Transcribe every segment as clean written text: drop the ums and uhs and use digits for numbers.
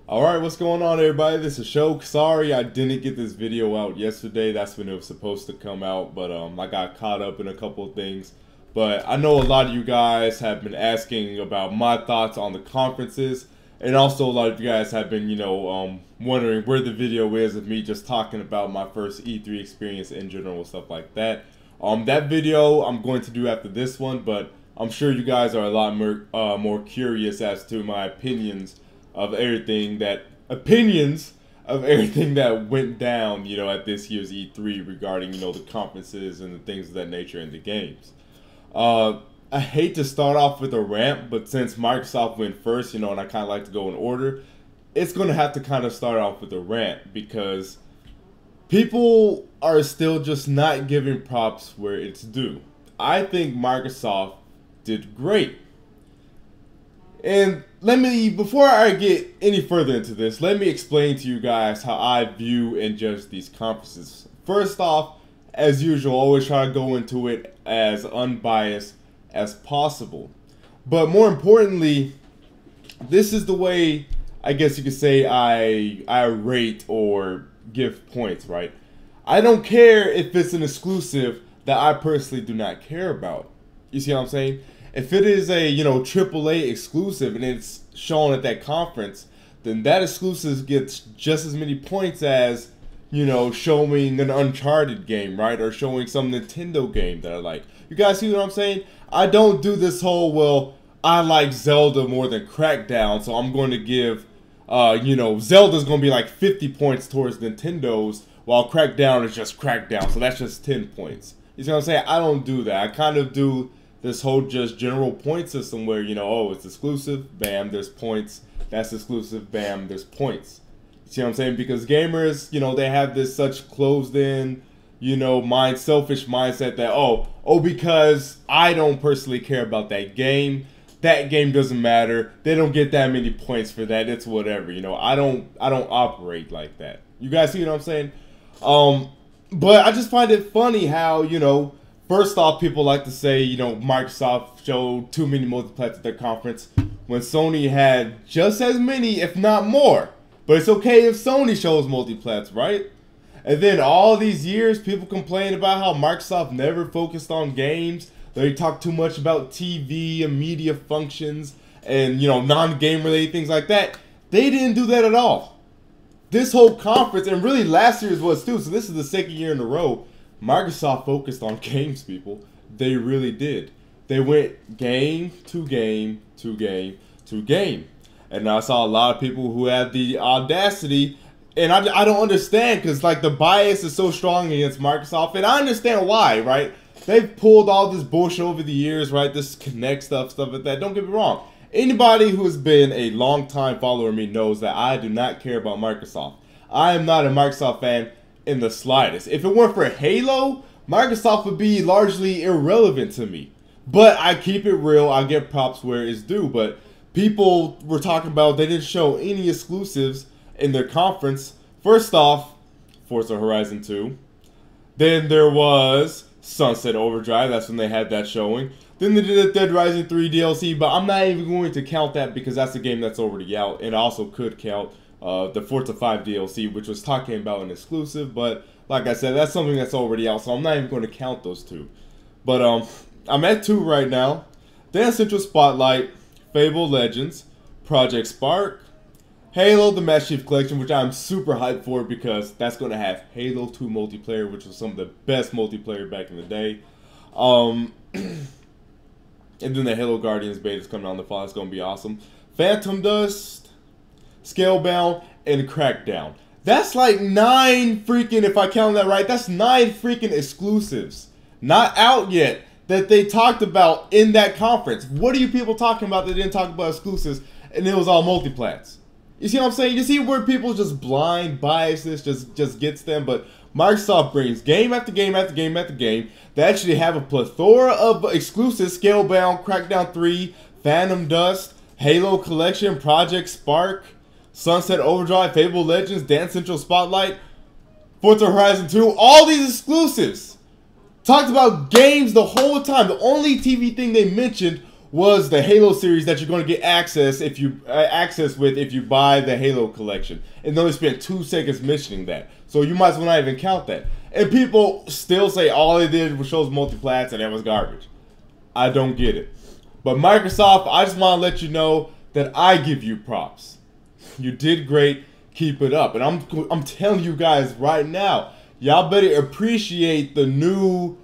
Alright, what's going on everybody? This is Shok. Sorry I didn't get this video out yesterday. That's when it was supposed to come out, but I got caught up in a couple of things. But I know a lot of you guys have been asking about my thoughts on the conferences, and also a lot of you guys have been, wondering where the video is of me just talking about my first E3 experience in general and stuff like that. That video I'm going to do after this one, but I'm sure you guys are a lot more curious as to my opinions of everything that went down, at this year's E3 regarding, the conferences and the things of that nature and the games. I hate to start off with a rant, but since Microsoft went first, and I kind of like to go in order, it's going to have to kind of start off with a rant because people are still just not giving props where it's due. I think Microsoft did great. And before I get any further into this, let me explain to you guys how I view and judge these conferences. First off, as usual, always try to go into it as unbiased as possible. But more importantly, this is the way, I guess you could say, I rate or give points, right? I don't care if it's an exclusive that I personally do not care about. You see what I'm saying? If it is a, AAA exclusive and it's shown at that conference, then that exclusive gets just as many points as, showing an Uncharted game, right? Or showing some Nintendo game that I like. You guys see what I'm saying? I don't do this whole, well, I like Zelda more than Crackdown, so I'm going to give, Zelda's going to be like 50 points towards Nintendo's, while Crackdown is just Crackdown, so that's just 10 points. You see what I'm saying? I don't do that. I kind of do this whole just general point system where, oh, it's exclusive, bam, there's points. That's exclusive, bam, there's points. You see what I'm saying? Because gamers, they have this such closed in, selfish mindset that, oh, because I don't personally care about that game doesn't matter. They don't get that many points for that. It's whatever. I don't operate like that. You guys see what I'm saying? But I just find it funny how, first off, people like to say, Microsoft showed too many multiplats at their conference when Sony had just as many, if not more. But it's okay if Sony shows multiplats, right? And then all these years, people complain about how Microsoft never focused on games. They talk too much about TV and media functions and, non-game related things like that. They didn't do that at all. This whole conference, and really last year's was too, so this is the second year in a row, Microsoft focused on games, people. They really did. They went game to game to game to game. And I saw a lot of people who had the audacity, and I don't understand, because like the bias is so strong against Microsoft, and I understand why, right? They've pulled all this bullshit over the years, right? This Connect stuff like that. Don't get me wrong. Anybody who has been a long-time follower of me knows that I do not care about Microsoft. I am not a Microsoft fan in the slightest. If it weren't for Halo, Microsoft would be largely irrelevant to me. But I keep it real. I get props where it's due. But people were talking about they didn't show any exclusives in their conference. First off, Forza Horizon 2. Then there was Sunset Overdrive. That's when they had that showing. Then they did a Dead Rising 3 DLC, but I'm not even going to count that because that's a game that's already out, and also could count the Forza 5 DLC, which was talking about an exclusive, but like I said, that's something that's already out, so I'm not even going to count those two. But I'm at 2 right now. Dance Central Spotlight, Fable Legends, Project Spark, Halo the Master Chief Collection, which I'm super hyped for because that's going to have Halo 2 multiplayer, which was some of the best multiplayer back in the day. And then the Halo Guardians beta is coming out in the fall. It's going to be awesome. Phantom Dust, Scalebound, and Crackdown. That's like 9 freaking, if I count that right, that's 9 freaking exclusives. Not out yet that they talked about in that conference. What are you people talking about that didn't talk about exclusives and it was all multiplats? You see what I'm saying? You see where people just blind biases just gets them, but Microsoft brings game after game after game after game. They actually have a plethora of exclusives: Scalebound, Crackdown 3, Phantom Dust, Halo Collection, Project Spark, Sunset Overdrive, Fable Legends, Dance Central Spotlight, Forza Horizon 2. All these exclusives. Talked about games the whole time. The only TV thing they mentioned was the Halo series that you're going to get access if you if you buy the Halo collection. And they only spent 2 seconds mentioning that, so you might as well not even count that. And people still say all they did was shows multiplats and it was garbage. I don't get it. But Microsoft, I just want to let you know that I give you props. You did great. Keep it up. And I'm telling you guys right now, y'all better appreciate the new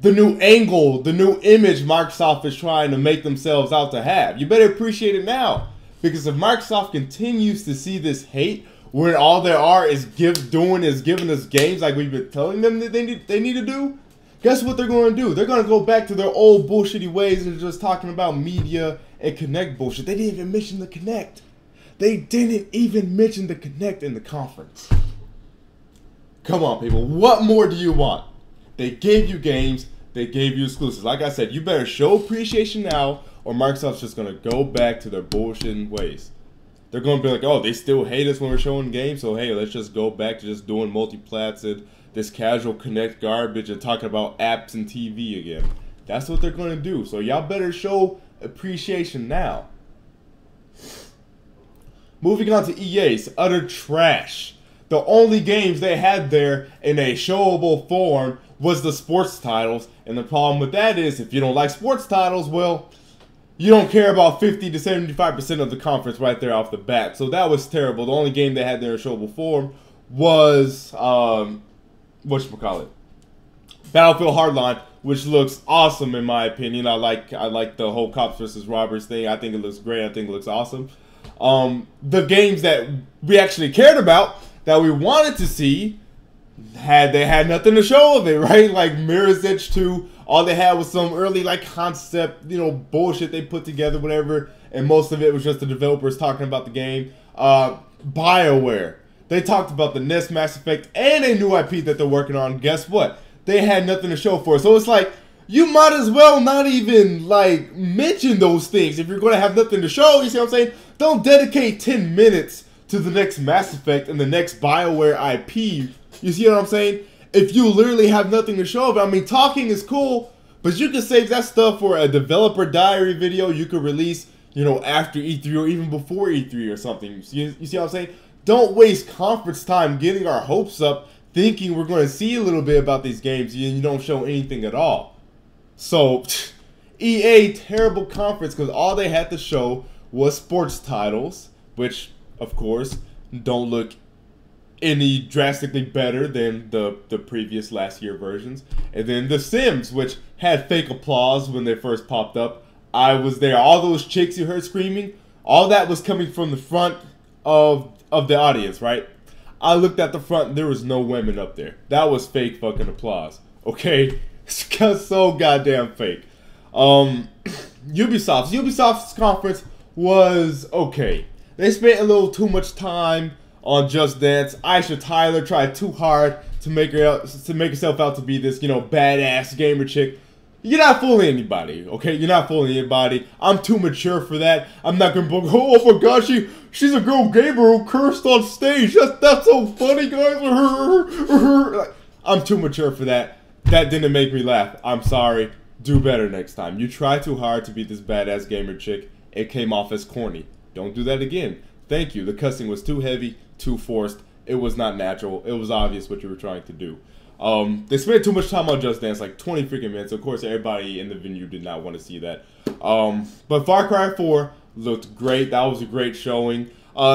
angle, the new image Microsoft is trying to make themselves out to have. You better appreciate it now. Because if Microsoft continues to see this hate, where all they are is giving us games like we've been telling them that they need to do, guess what they're going to do? They're going to go back to their old bullshitty ways and just talking about media and Kinect bullshit. They didn't even mention the Kinect. They didn't even mention the Kinect in the conference. Come on, people. What more do you want? They gave you games. They gave you exclusives. Like I said, you better show appreciation now, or Microsoft's just going to go back to their bullshitting ways. They're going to be like, oh, they still hate us when we're showing games, so hey, let's just go back to just doing multiplats and this casual Kinect garbage and talking about apps and TV again. That's what they're going to do. So y'all better show appreciation now. Moving on to EA's utter trash. The only games they had there in a showable form was the sports titles. And the problem with that is, if you don't like sports titles, well, you don't care about 50 to 75% of the conference right there off the bat. So that was terrible. The only game they had there in showable form was, whatchamacallit, Battlefield Hardline, which looks awesome in my opinion. I like the whole cops versus robbers thing. I think it looks great. I think it looks awesome. The games that we actually cared about, that we wanted to see, they had nothing to show of it, right? Like Mirror's Edge 2, all they had was some early like concept, bullshit they put together, whatever, and most of it was just the developers talking about the game. BioWare, they talked about the next Mass Effect and a new IP that they're working on. Guess what? They had nothing to show for it. So it's like, you might as well not even like mention those things if you're going to have nothing to show. You see what I'm saying? Don't dedicate 10 minutes to the next Mass Effect and the next BioWare IP. You see what I'm saying? If you literally have nothing to show of it, I mean, talking is cool, but you can save that stuff for a developer diary video you could release, after E3 or even before E3 or something. You see what I'm saying? Don't waste conference time getting our hopes up, thinking we're going to see a little bit about these games, and you don't show anything at all. So, EA, terrible conference, because all they had to show was sports titles, which, of course, don't look any drastically better than the previous last year versions. And then The Sims, which had fake applause when they first popped up. I was there. All those chicks you heard screaming, all that was coming from the front of the audience, right? I looked at the front, there was no women up there. That was fake fucking applause. Okay? It's so goddamn fake. Ubisoft's conference was okay. They spent a little too much time on Just Dance. Aisha Tyler tried too hard to make herself out to be this, badass gamer chick. You're not fooling anybody, okay? You're not fooling anybody. I'm too mature for that. I'm not gonna book, oh my gosh, she's a girl gamer who cursed on stage. That's so funny, guys. I'm too mature for that. That didn't make me laugh. I'm sorry. Do better next time. You try too hard to be this badass gamer chick. It came off as corny. Don't do that again. Thank you. The cussing was too heavy, too forced. It was not natural. It was obvious what you were trying to do. They spent too much time on Just Dance, like 20 freaking minutes. Of course, everybody in the venue did not want to see that. But Far Cry 4 looked great. That was a great showing.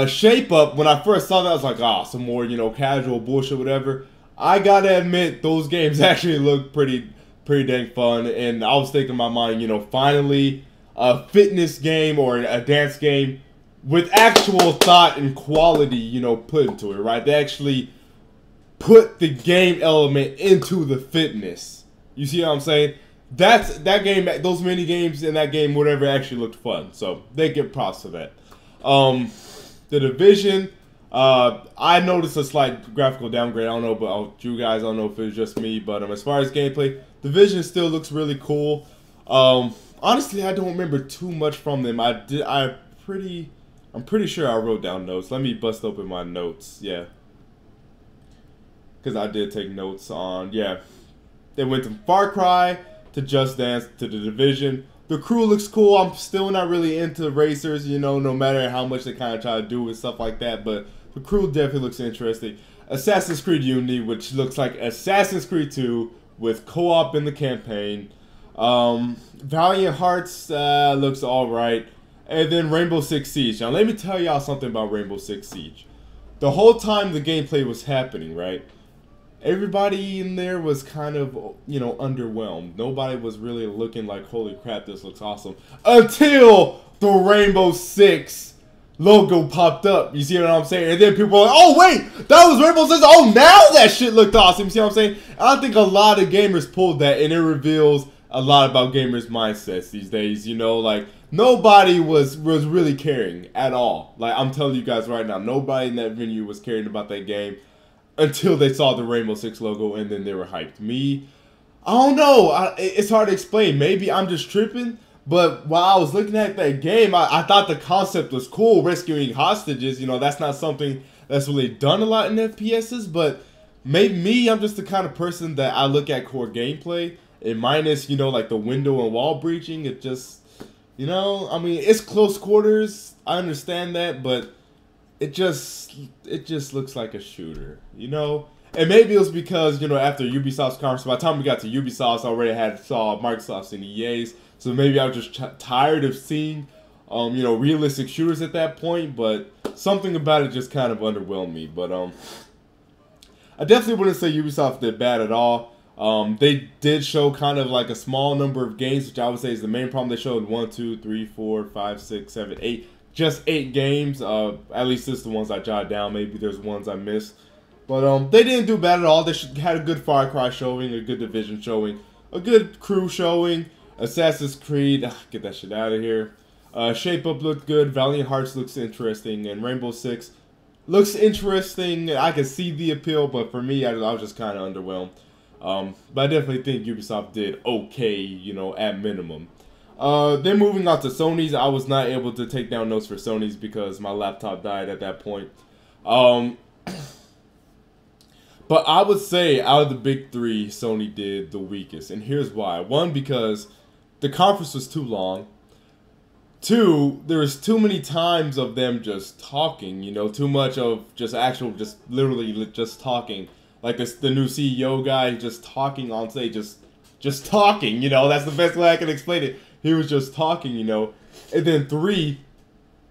Shape Up, when I first saw that, I was like, some more, casual bullshit, whatever. I gotta admit, those games actually look pretty dang fun. And I was thinking in my mind, finally a fitness game or a dance game with actual thought and quality, put into it, right? They actually put the game element into the fitness. You see what I'm saying? That game, those mini games in that game, whatever, actually looked fun. So they get props for that. The Division, I noticed a slight graphical downgrade. I don't know about you guys. I don't know if it was just me, but as far as gameplay, Division still looks really cool. Honestly, I don't remember too much from them. I'm pretty sure I wrote down notes. Let me bust open my notes. Yeah. Because I did take notes on, yeah. They went from Far Cry to Just Dance to The Division. The crew looks cool. I'm still not really into racers, you know, no matter how much they kind of try to do and stuff like that. But the crew definitely looks interesting. Assassin's Creed Unity, which looks like Assassin's Creed 2 with co-op in the campaign. Valiant Hearts looks alright. And then Rainbow Six Siege. Now, let me tell y'all something about Rainbow Six Siege. The whole time the gameplay was happening, right? Everybody in there was kind of, you know, underwhelmed. Nobody was really looking like, holy crap, this looks awesome. Until the Rainbow Six logo popped up. You see what I'm saying? And then people were like, oh, wait, that was Rainbow Six. Oh, now that shit looked awesome. You see what I'm saying? I think a lot of gamers pulled that, and it reveals a lot about gamers' mindsets these days. You know, like, nobody was really caring at all. Like, I'm telling you guys right now, nobody in that venue was caring about that game until they saw the Rainbow Six logo, and then they were hyped. Me, I don't know. It's hard to explain. Maybe I'm just tripping, but while I was looking at that game, I thought the concept was cool, rescuing hostages. You know, that's not something that's really done a lot in FPSs, but maybe me, I'm just the kind of person that I look at core gameplay, and minus, you know, like the window and wall breaching, it just, you know, I mean, it's close quarters, I understand that, but it just looks like a shooter, you know? And maybe it was because, you know, after Ubisoft's conference, by the time we got to Ubisoft, I already saw Microsoft's and EA's, so maybe I was just tired of seeing, you know, realistic shooters at that point, but something about it just kind of underwhelmed me. But I definitely wouldn't say Ubisoft did bad at all. They did show kind of like a small number of games, which I would say is the main problem. They showed 1, 2, 3, 4, 5, 6, 7, 8. Just 8 games. At least this is the ones I jotted down. Maybe there's ones I missed. But they didn't do bad at all. They had a good Far Cry showing, a good Division showing, a good Crew showing, Assassin's Creed. Get that shit out of here. Shape Up looked good. Valiant Hearts looks interesting. And Rainbow Six looks interesting. I can see the appeal, but for me, I was just kind of underwhelmed. But I definitely think Ubisoft did okay, you know, at minimum. Then moving on to Sony's, I was not able to take down notes for Sony's because my laptop died at that point. But I would say out of the big three, Sony did the weakest. And here's why. One, because the conference was too long. Two, there was too many times of them just talking, you know, too much of just literally just talking. Like the new CEO guy just talking on stage, just talking, you know, that's the best way I can explain it. He was just talking, you know. And then three,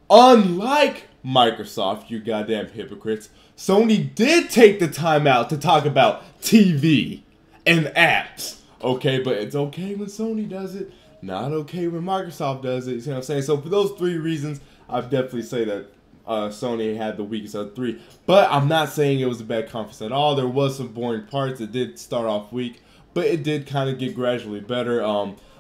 unlike Microsoft, you goddamn hypocrites, Sony did take the time out to talk about TV and apps. Okay, but it's okay when Sony does it, not okay when Microsoft does it. You see what I'm saying? So for those 3 reasons, I'd definitely say that Sony had the weakest of the 3. But I'm not saying it was a bad conference at all. There was some boring parts. It did start off weak, but it did kind of get gradually better.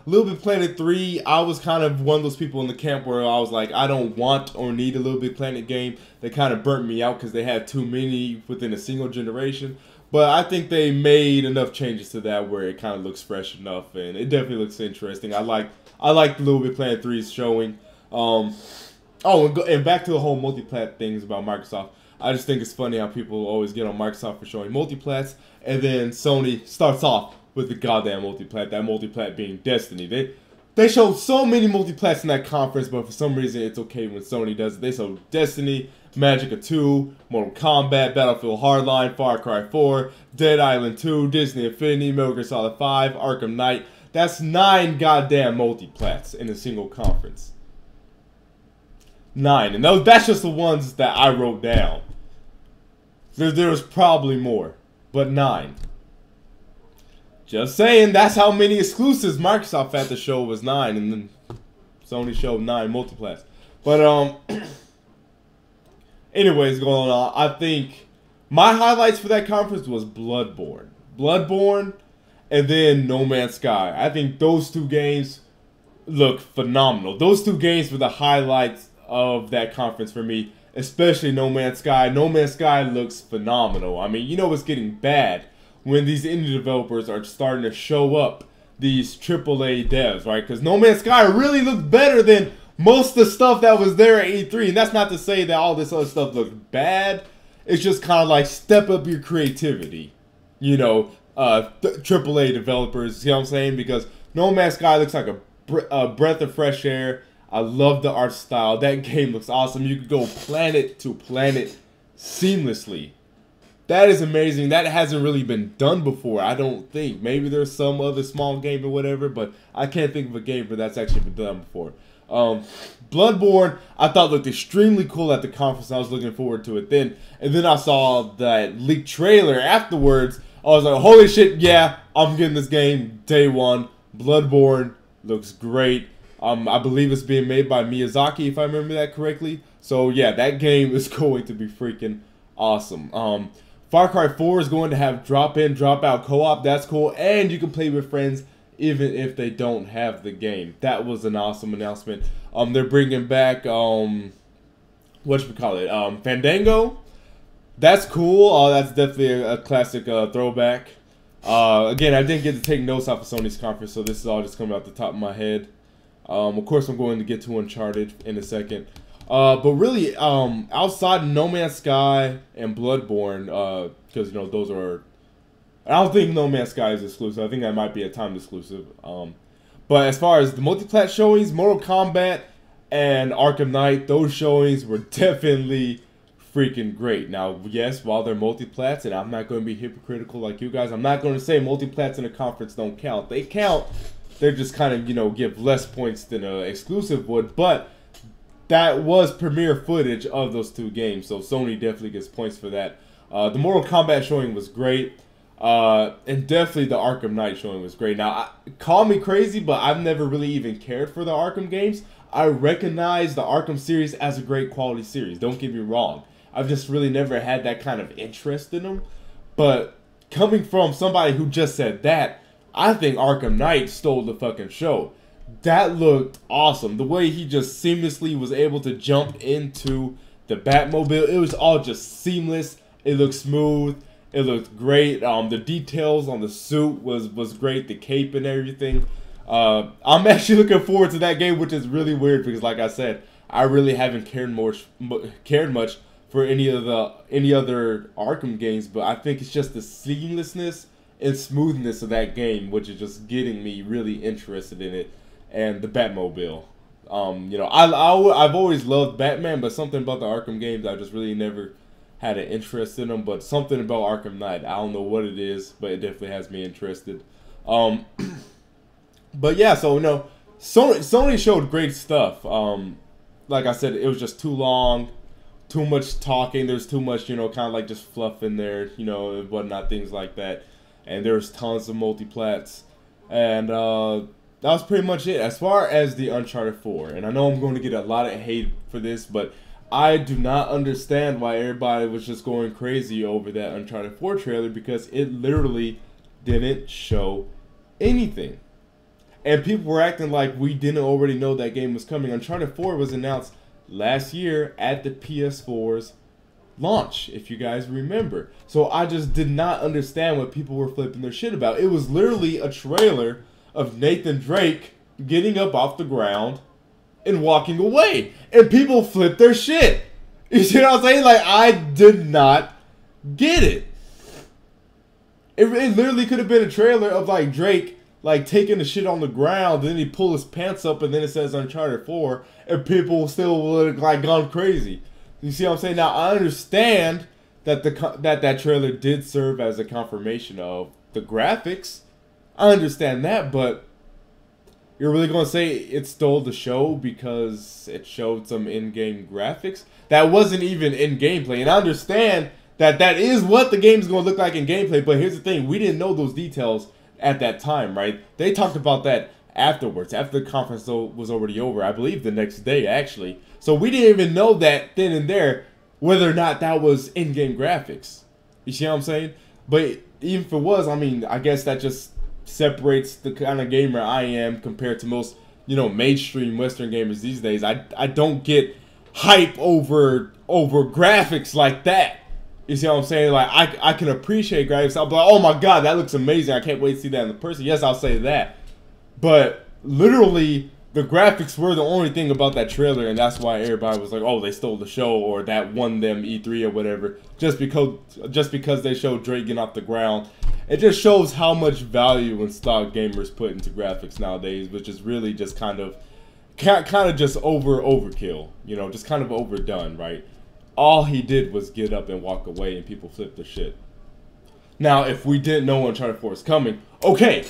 Little Big Planet 3, I was kind of one of those people in the camp where I was like, I don't want or need a Little Big Planet game. They kind of burnt me out because they had too many within a single generation. But I think they made enough changes to that where it kind of looks fresh enough, and it definitely looks interesting. I like the Little Big Planet 3's showing. Oh, and back to the whole multiplat things about Microsoft. I just think it's funny how people always get on Microsoft for showing multiplats, and then Sony starts off with the goddamn multiplat, that multiplat being Destiny. They showed so many multiplats in that conference, but for some reason it's okay when Sony does it. They showed Destiny, Magicka 2, Mortal Kombat, Battlefield Hardline, Far Cry 4, Dead Island 2, Disney Infinity, Metal Gear Solid 5, Arkham Knight. That's 9 goddamn multiplats in a single conference. 9, and that's just the ones that I wrote down. There was probably more, but 9. Just saying, that's how many exclusives Microsoft had to show was 9, and then Sony showed 9 multiplats. But anyways, going on, I think my highlights for that conference was Bloodborne, and then No Man's Sky. I think those 2 games look phenomenal. Those 2 games were the highlights of that conference for me, especially No Man's Sky. No Man's Sky looks phenomenal. I mean, you know what's getting bad when these indie developers are starting to show up these AAA devs, right? Because No Man's Sky really looked better than most of the stuff that was there at E3. And that's not to say that all this other stuff looked bad. It's just kind of like step up your creativity, you know, AAA developers, you know what I'm saying? Because No Man's Sky looks like a breath of fresh air. I love the art style. That game looks awesome. You could go planet to planet seamlessly. That is amazing. That hasn't really been done before, I don't think. Maybe there's some other small game or whatever, but I can't think of a game where that's actually been done before. Bloodborne, I thought looked extremely cool at the conference. I was looking forward to it then. And then I saw that leaked trailer afterwards. I was like, holy shit, yeah, I'm getting this game day one. Bloodborne looks great. I believe it's being made by Miyazaki, if I remember that correctly. So yeah, that game is going to be freaking awesome. Far Cry 4 is going to have drop-in, drop-out co-op. That's cool. And you can play with friends even if they don't have the game. That was an awesome announcement. They're bringing back, whatchamacallit, Fandango. That's cool. That's definitely a classic throwback. Again, I didn't get to take notes off of Sony's conference, so this is all just coming out the top of my head. Of course, I'm going to get to Uncharted in a second. But really, outside No Man's Sky and Bloodborne, because, you know, those are... I don't think No Man's Sky is exclusive. I think that might be a timed exclusive. But as far as the multi-plat showings, Mortal Kombat and Arkham Knight, those showings were definitely freaking great. Now, yes, while they're multi-plats, and I'm not going to be hypocritical like you guys, I'm not going to say multi-plats in a conference don't count. They count. They're just kind of, you know, give less points than an exclusive would, but that was premiere footage of those two games, so Sony definitely gets points for that. The Mortal Kombat showing was great, and definitely the Arkham Knight showing was great. Now, call me crazy, but I've never really even cared for the Arkham games. I recognize the Arkham series as a great quality series, don't get me wrong. I've just really never had that kind of interest in them, but coming from somebody who just said that, I think Arkham Knight stole the fucking show. That looked awesome. The way he just seamlessly was able to jump into the Batmobile, it was all just seamless. It looked smooth. It looked great. The details on the suit was great. The cape and everything. I'm actually looking forward to that game, which is really weird because, like I said, I really haven't cared much for any other Arkham games, but I think it's just the seamlessness and smoothness of that game, which is just getting me really interested in it. And the Batmobile. You know, I've always loved Batman, but something about the Arkham games, I just really never had an interest in them. But something about Arkham Knight, I don't know what it is, but it definitely has me interested. But yeah, so, you know, Sony showed great stuff. Like I said, it was just too long, too much talking. There's too much, you know, kind of like just fluff in there, you know, and whatnot, things like that. And there's tons of multiplats. And, that was pretty much it. As far as the Uncharted 4, and I know I'm going to get a lot of hate for this, but I do not understand why everybody was just going crazy over that Uncharted 4 trailer, because it literally didn't show anything. And people were acting like we didn't already know that game was coming. Uncharted 4 was announced last year at the PS4's launch, if you guys remember. So I just did not understand what people were flipping their shit about. It was literally a trailer of Nathan Drake getting up off the ground and walking away. And people flipped their shit. You see what I'm saying? Like, I did not get it. It literally could have been a trailer of, like, Drake, like, taking the shit on the ground, and then he pull his pants up, and then it says Uncharted 4, and people still would have, like, gone crazy. You see what I'm saying? Now, I understand that that trailer did serve as a confirmation of the graphics. I understand that, but you're really going to say it stole the show because it showed some in-game graphics? That wasn't even in gameplay. And I understand that that is what the game is going to look like in gameplay, but here's the thing. We didn't know those details at that time, right? They talked about that afterwards, after the conference was already over. I believe the next day, actually. So we didn't even know that then and there whether or not that was in-game graphics. You see what I'm saying? But even if it was, I mean, I guess that just separates the kind of gamer I am compared to most, you know, mainstream Western gamers these days. I don't get hype over graphics like that. You see what I'm saying? Like, I can appreciate graphics. I'll be like, oh my god, that looks amazing. I can't wait to see that in the person. Yes, I'll say that. But literally, the graphics were the only thing about that trailer, and that's why everybody was like, oh, they stole the show, or that won them E3 or whatever, just because they showed Drake getting off the ground it just shows how much value and stock gamers put into graphics nowadays, which is really just kind of just overkill, you know, just kind of overdone, right? All he did was get up and walk away, and people flipped their shit. Now, if we didn't know Uncharted 4 is coming, okay,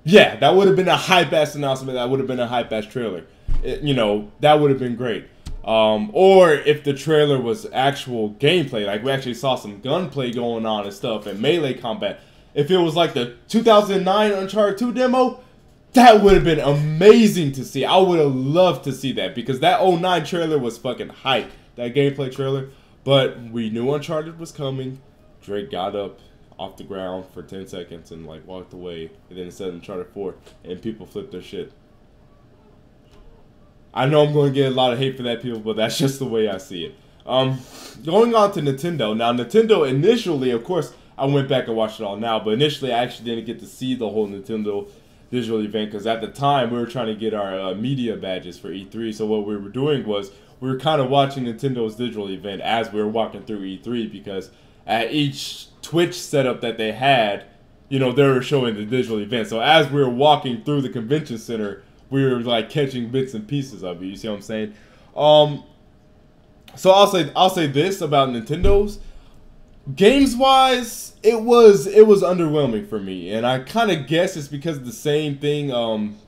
yeah, that would have been a hype-ass announcement. That would have been a hype-ass trailer. You know, that would have been great. Or if the trailer was actual gameplay, like we actually saw some gunplay going on and stuff, and melee combat. If it was like the 2009 Uncharted 2 demo, that would have been amazing to see. I would have loved to see that, because that 09 trailer was fucking hype, that gameplay trailer. But we knew Uncharted was coming. Drake got up off the ground for 10 seconds and like walked away, and then it said Uncharted 4, and people flipped their shit. I know I'm going to get a lot of hate for that, people, but that's just the way I see it. Going on to Nintendo. Now, Nintendo initially, of course, I went back and watched it all now, but initially I actually didn't get to see the whole Nintendo digital event, because at the time we were trying to get our media badges for E3. So what we were doing was we were kind of watching Nintendo's digital event as we were walking through E3, because at each Twitch setup that they had, you know, they were showing the digital event. So as we were walking through the convention center, we were like catching bits and pieces of it. You see what I'm saying? So I'll say this about Nintendo's. Games wise, it was underwhelming for me, and I kind of guess it's because of the same thing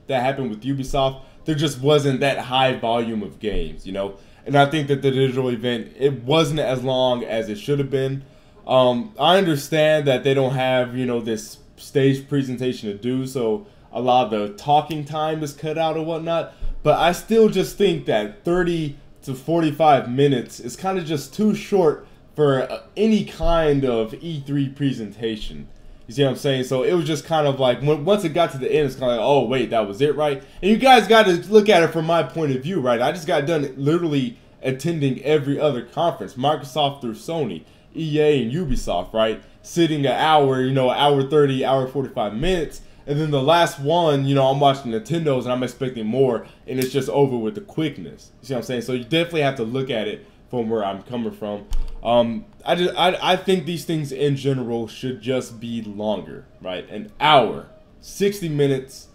that happened with Ubisoft. There just wasn't that high volume of games, you know. And I think that the digital event, it wasn't as long as it should have been. I understand that they don't have, you know, this stage presentation to do, so a lot of the talking time is cut out or whatnot. But I still just think that 30 to 45 minutes is kind of just too short for any kind of E3 presentation. You see what I'm saying? So it was just kind of like, once it got to the end, it's kind of like, oh wait, that was it, right? And you guys got to look at it from my point of view, right? I just got done literally attending every other conference, Microsoft through Sony, EA and Ubisoft, right? Sitting an hour, you know, hour 30, hour 45 minutes. And then the last one, you know, I'm watching Nintendo's and I'm expecting more, and it's just over with the quickness. You see what I'm saying? So you definitely have to look at it from where I'm coming from. I think these things in general should just be longer, right? An hour, 60 minutes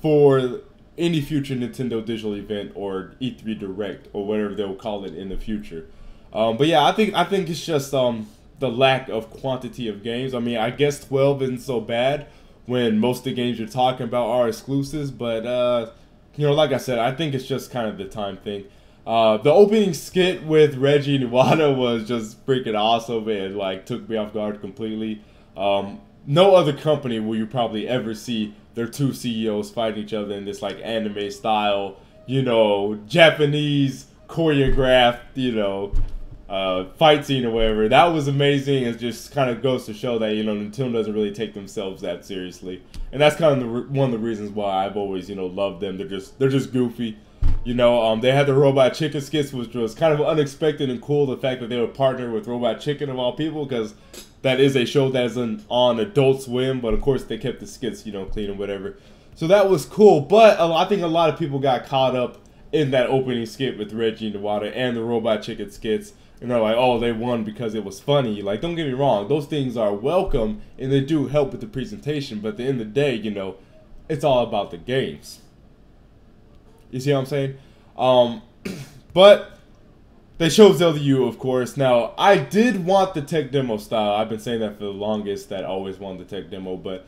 for any future Nintendo digital event or E3 Direct or whatever they'll call it in the future. But yeah, I think it's just the lack of quantity of games. I mean, I guess 12 isn't so bad when most of the games you're talking about are exclusives, but you know, like I said, I think it's just kind of the time thing. The opening skit with Reggie and Iwata was just freaking awesome. It like took me off guard completely. No other company will you probably ever see their two CEOs fighting each other in this like anime style, you know, Japanese choreographed, you know, fight scene or whatever. That was amazing. It just kind of goes to show that, you know, Nintendo doesn't really take themselves that seriously, and that's kind of one of the reasons why I've always, you know, loved them. They're just goofy. You know, they had the Robot Chicken skits, which was kind of unexpected and cool. The fact that they were partnered with Robot Chicken of all people, because that is a show that is on Adult Swim, but of course they kept the skits, you know, clean and whatever. So that was cool, but I think a lot of people got caught up in that opening skit with Reggie and Iwata and the Robot Chicken skits. And they're like, oh, they won because it was funny. Like, don't get me wrong, those things are welcome and they do help with the presentation, but at the end of the day, you know, it's all about the games. You see what I'm saying? But they showed Zelda U, of course. Now, I did want the tech demo style. I've been saying that for the longest, that I always wanted the tech demo, but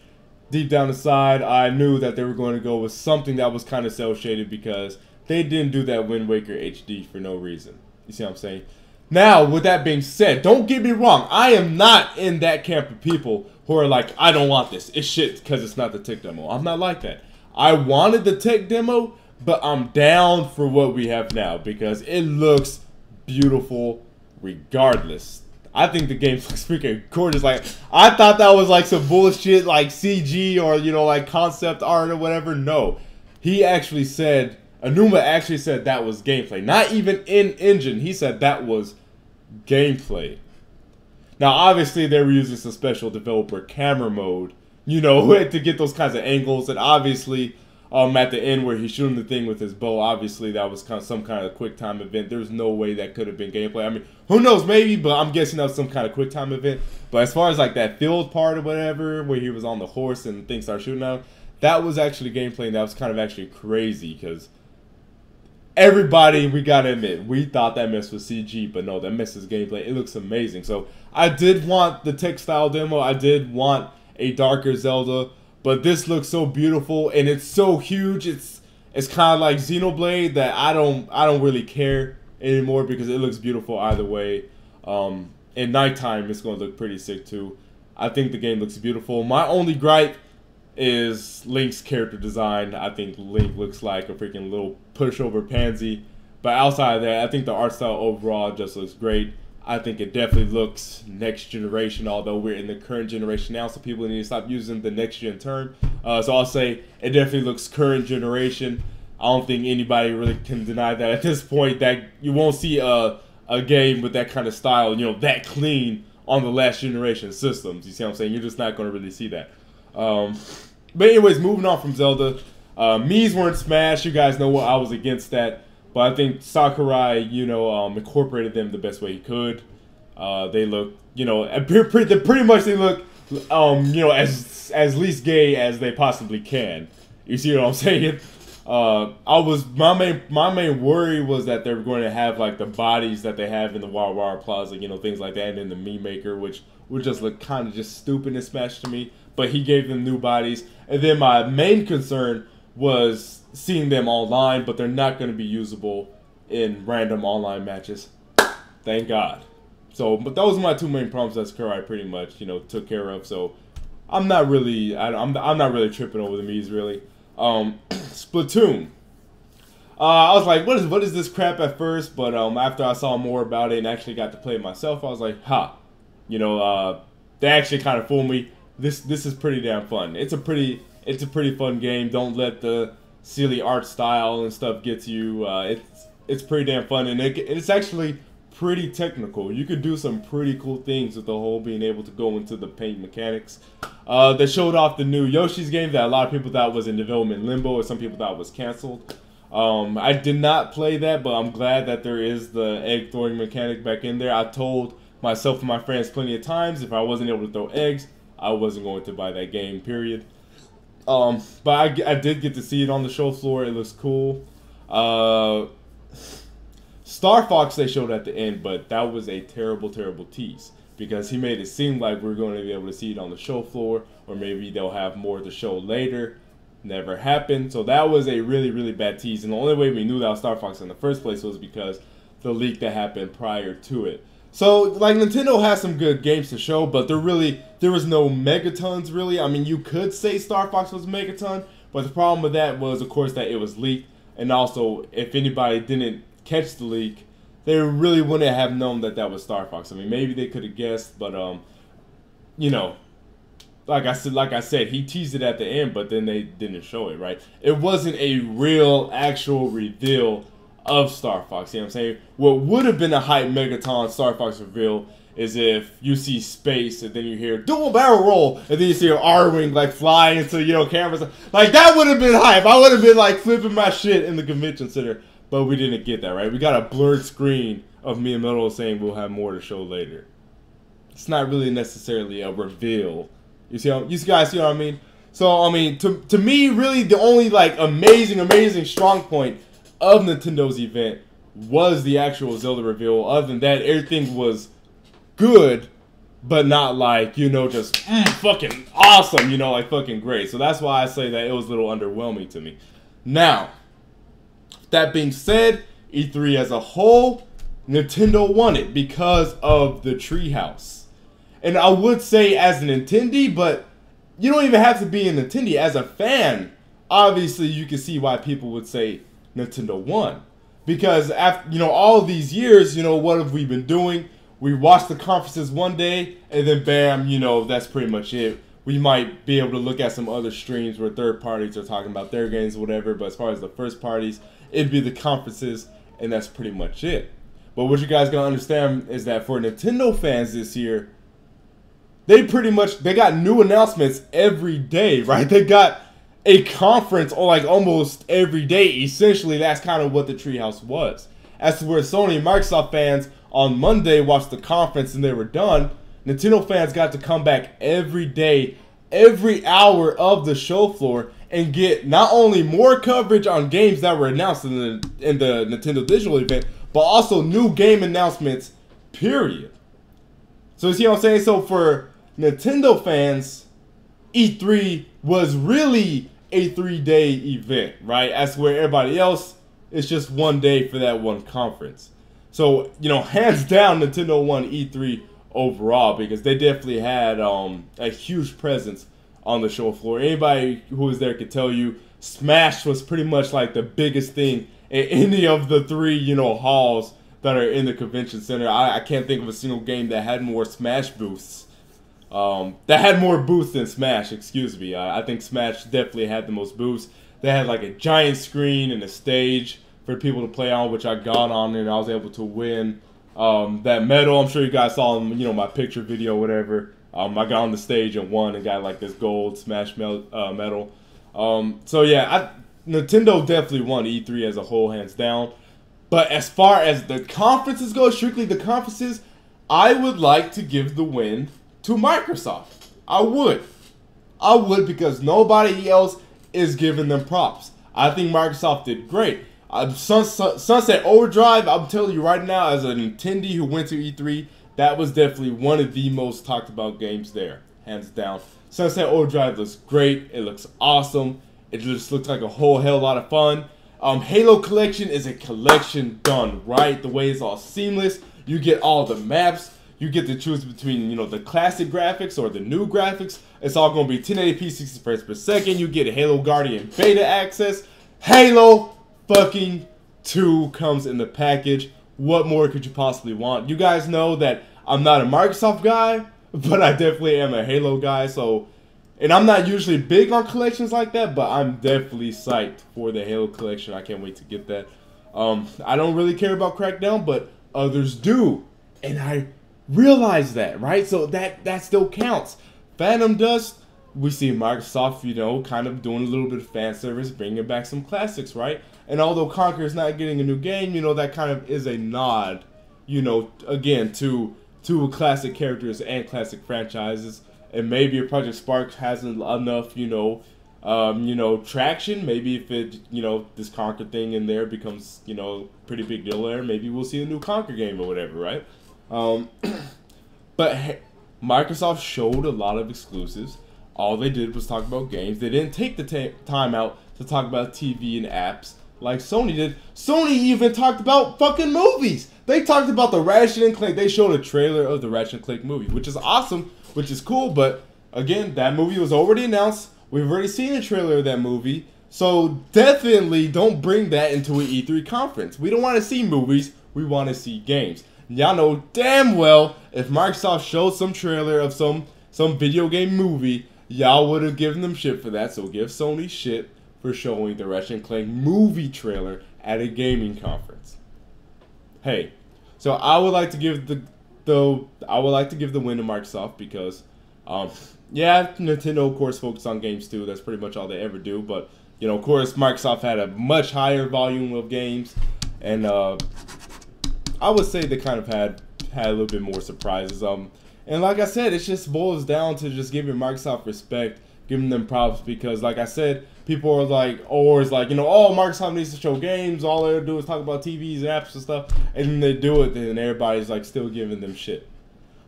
deep down inside, I knew that they were going to go with something that was kind of cel-shaded, because they didn't do that Wind Waker HD for no reason. You see what I'm saying? Now, with that being said, don't get me wrong. I am not in that camp of people who are like, I don't want this. It's shit because it's not the tech demo. I'm not like that. I wanted the tech demo, but I'm down for what we have now because it looks beautiful regardless. I think the game looks freaking gorgeous. Like, I thought that was like some bullshit like CG or, you know, like concept art or whatever. No. He actually said, Anuma actually said that was gameplay. Not even in engine. He said that was gameplay. Now, obviously, they were using some special developer camera mode, you know, to get those kinds of angles. And obviously, At the end where he's shooting the thing with his bow, obviously that was kind of some kind of quick time event. There's no way that could have been gameplay. I mean, who knows, maybe, but I'm guessing that was some kind of quick time event. But as far as like that field part or whatever, where he was on the horse and things started shooting out, that was actually gameplay, and that was kind of actually crazy because everybody, we gotta admit, we thought that mess was CG, but no, that mess is gameplay. It looks amazing. So I did want the textile demo. I did want a darker Zelda. But this looks so beautiful, and it's so huge. It's kind of like Xenoblade that I don't really care anymore because it looks beautiful either way. In nighttime, it's going to look pretty sick too. I think the game looks beautiful. My only gripe is Link's character design. I think Link looks like a freaking little pushover pansy. But outside of that, I think the art style overall just looks great. I think it definitely looks next generation, although we're in the current generation now, so people need to stop using the next gen term. So I'll say it definitely looks current generation. I don't think anybody really can deny that at this point, that you won't see a game with that kind of style, you know, that clean on the last generation systems. You see what I'm saying? You're just not going to really see that. But anyways, moving on from Zelda. Mii's weren't Smash. You guys know I was against that. But I think Sakurai, you know, incorporated them the best way he could. They look, you know, pretty much they look, you know, as least gay as they possibly can. You see what I'm saying? My main worry was that they were going to have like the bodies that they have in the War Plaza, you know, things like that, and in the Mii Maker, which would just look kind of just stupid and Smash to me. But he gave them new bodies, and then my main concern was seeing them online, but they're not going to be usable in random online matches. Thank God. So, but those are my two main problems that Sakurai pretty much, you know, took care of. So, I'm not really tripping over the Mii's really. Splatoon. I was like, what is this crap at first? But after I saw more about it and actually got to play it myself, I was like, ha, you know, they actually kind of fooled me. This is pretty damn fun. It's a pretty fun game. Don't let the silly art style and stuff gets you. It's pretty damn fun, and it's actually pretty technical. You could do some pretty cool things with the whole being able to go into the paint mechanics. They showed off the new Yoshi's game that a lot of people thought was in development limbo, or some people thought was canceled. I did not play that, but I'm glad that there is the egg throwing mechanic back in there. I told myself and my friends plenty of times if I wasn't able to throw eggs, I wasn't going to buy that game, period. But I did get to see it on the show floor. It looks cool. Star Fox they showed at the end, but that was a terrible, terrible tease because he made it seem like we're going to be able to see it on the show floor, or maybe they'll have more to show later. Never happened. So that was a really, really bad tease. And the only way we knew that was Star Fox in the first place was because the leak that happened prior to it. So, like, Nintendo has some good games to show, but there was no Megatons, really. I mean, you could say Star Fox was Megaton, but the problem with that was, of course, that it was leaked. And also, if anybody didn't catch the leak, they really wouldn't have known that that was Star Fox. I mean, maybe they could have guessed, but, you know, like I said, he teased it at the end, but then they didn't show it, right? It wasn't a real, actual reveal of Star Fox, you know what I'm saying? What would have been a hype Megaton Star Fox reveal is if you see space and then you hear dual barrel roll and then you see an R-Wing like fly into, you know, cameras. Like, that would have been hype. I would have been like flipping my shit in the convention center, but we didn't get that, right? We got a blurred screen of Miyamoto saying we'll have more to show later. It's not really necessarily a reveal. You guys see what I mean? So, I mean, to me, really, the only, like, amazing strong point of Nintendo's event was the actual Zelda reveal. Other than that, everything was good, but not like, you know, just fucking awesome, you know, like fucking great. So that's why I say that it was a little underwhelming to me. Now, that being said, E3 as a whole, Nintendo won it because of the Treehouse. And I would say as an Nintendo, but you don't even have to be a Nintendo. As a fan, obviously you can see why people would say Nintendo won. Because after, you know, all these years, you know, what have we been doing? We watched the conferences one day, and then bam, you know, that's pretty much it. We might be able to look at some other streams where third parties are talking about their games or whatever, but as far as the first parties, it'd be the conferences, and that's pretty much it. But what you guys gotta understand is that for Nintendo fans this year, they got new announcements every day, right? They got a conference or like almost every day. Essentially, that's kind of what the Treehouse was. As to where Sony and Microsoft fans on Monday watched the conference and they were done, Nintendo fans got to come back every day, every hour of the show floor and get not only more coverage on games that were announced in the Nintendo Digital event, but also new game announcements, period. So you see what I'm saying? So for Nintendo fans, E3 was really a 3-day event, right? As where everybody else, it's just one day for that one conference. So, you know, hands down, Nintendo won E3 overall because they definitely had a huge presence on the show floor. Anybody who was there could tell you Smash was pretty much like the biggest thing in any of the 3, you know, halls that are in the convention center. I can't think of a single game that had more Smash booths. That had more booths than Smash, excuse me. I think Smash definitely had the most booths. They had like a giant screen and a stage for people to play on, which I got on and I was able to win that medal. I'm sure you guys saw, you know, my picture video, whatever. I got on the stage and won and got like this gold Smash medal. So yeah, Nintendo definitely won E3 as a whole, hands down. But as far as the conferences go, strictly the conferences, I would like to give the win to Microsoft. I would because nobody else is giving them props. I think Microsoft did great. Sunset Overdrive, I'm telling you right now, as a Nintendo who went to E3, that was definitely one of the most talked about games there, hands down. Sunset Overdrive looks great. It looks awesome. It just looks like a whole hell lot of fun. Halo Collection is a collection done right. The way it's all seamless. You get all the maps. You get to choose between, you know, the classic graphics or the new graphics. It's all going to be 1080p 60 frames per second. You get Halo Guardian beta access. Halo fucking 2 comes in the package. What more could you possibly want? You guys know that I'm not a Microsoft guy, but I definitely am a Halo guy. So, and I'm not usually big on collections like that, but I'm definitely psyched for the Halo collection. I can't wait to get that. I don't really care about Crackdown, but others do, and I realize that, right? So that still counts. Phantom Dust, we see Microsoft, you know, kind of doing a little bit of fan service, bringing back some classics, right? And although Conker's not getting a new game, you know, that kind of is a nod, you know, again, to classic characters and classic franchises. And maybe if Project Spark hasn't enough, you know, traction, maybe if it, you know, this Conker thing in there becomes, you know, pretty big deal there, maybe we'll see a new Conker game or whatever, right? But Microsoft showed a lot of exclusives. All they did was talk about games. They didn't take the time out to talk about TV and apps like Sony did. Sony even talked about fucking movies. They talked about the Ratchet and Clank. They showed a trailer of the Ratchet and Clank movie, which is awesome, which is cool. But again, that movie was already announced. We've already seen a trailer of that movie. So definitely don't bring that into an E3 conference. We don't want to see movies. We want to see games. Y'all know damn well if Microsoft showed some trailer of some video game movie, y'all would have given them shit for that. So give Sony shit for showing the Ratchet and Clank movie trailer at a gaming conference. Hey, so I would like to give the win to Microsoft because yeah, Nintendo of course focused on games too. That's pretty much all they ever do. But you know, of course, Microsoft had a much higher volume of games, and I would say they kind of had a little bit more surprises. And like I said, it just boils down to just giving Microsoft respect, giving them props, because like I said, people are like, always like, you know, oh, Microsoft needs to show games, all they do is talk about TVs and apps and stuff, and then they do it, and everybody's like still giving them shit.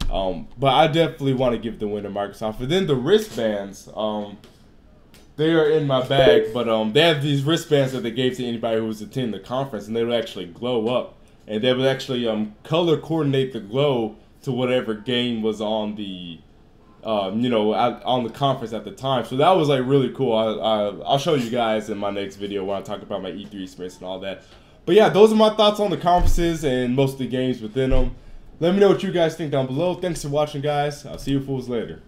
But I definitely want to give the win to Microsoft. And then the wristbands, they are in my bag, but they have these wristbands that they gave to anybody who was attending the conference, and they would actually glow up. And they would actually color coordinate the glow to whatever game was on the, you know, on the conference at the time. So that was like really cool. I'll show you guys in my next video when I talk about my E3 experience and all that. But yeah, those are my thoughts on the conferences and most of the games within them. Let me know what you guys think down below. Thanks for watching, guys. I'll see you fools later.